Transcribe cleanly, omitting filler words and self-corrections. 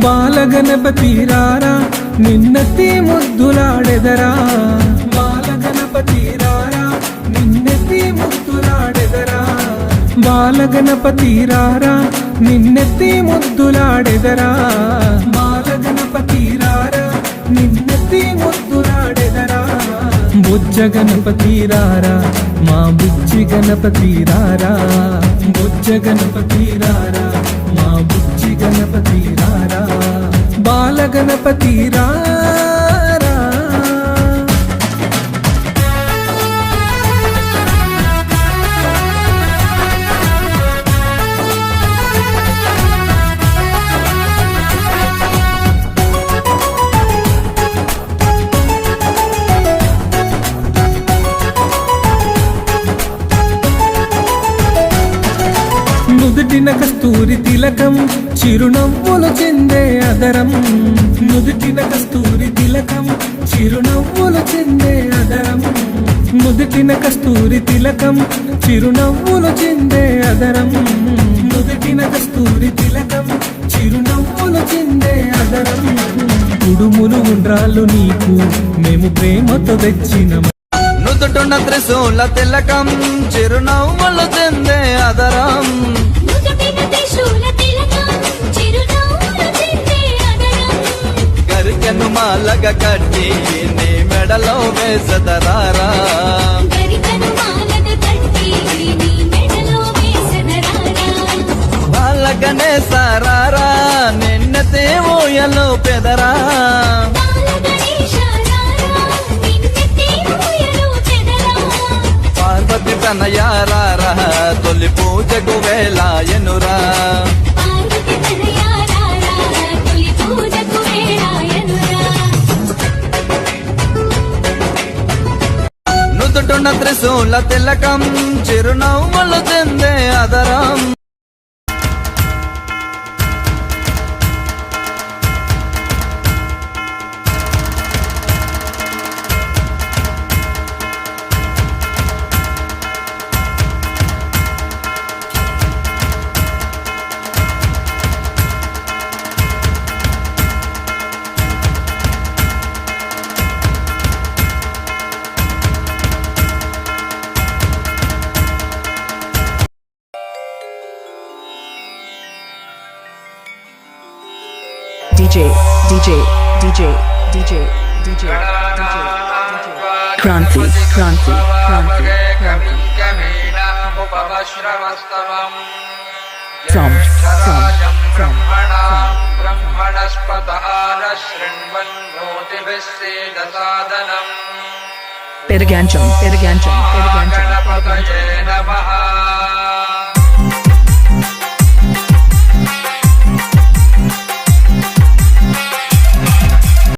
బాలగణపతి రారా నిన్నెత్తి ముద్దులాడెదరా, బాలగణపతి రారా నిన్నెత్తి ముద్దులాడెదరా, బాలగణపతి రారా నిన్నెత్తి ముద్దులాడెదరా, బాలగణపతి రారా నిన్నెత్తి ముద్దులాడెదరా. బుజ్జ గణపతి రారా మా బుజ్జి గణపతి రారా, బుజ్జ గణపతి రారా మా బుజ్జి గణపతి రారా, బాలగణపతి రారా. నుదుటిన కస్తూరి తిలకం చిరునవ్వులు చెందే అదరం, నుదుటిన కస్తూరి తిలకం చిరునవ్వులు చెందే అదరం, నుదుటిన కస్తూరి తిలకం చిరునవ్వులు చెందే అదరం, నుదుటిన కస్తూరి తిలకం చిరునవ్వులు చెందే అదరం. కుడుములు ఉండ్రాళ్ళు నీకు మేము ప్రేమతో తెచ్చిన, నుదుటున్న త్రిశూల తిలకం చిరునవ్వులు చెందే అదరం, గరికెను మాలగ కట్టి నీ మెడలో వేసదరారా, బాలగనే సారారా నిన్నతే ఊయలు పెదరా, పార్వతి తనయారారా తొలి పూజకు వేలాయనురా, నుదుటున్న త్రిశూల తిలకం చిరునవ్వులు చెందే అదరం. DJ, DJ, DJ, DJ, DJ, DJ, Kranti, Kranti, Kranti, Kranti. From Perigancham, Perigancham, Perigancham, Perigancham.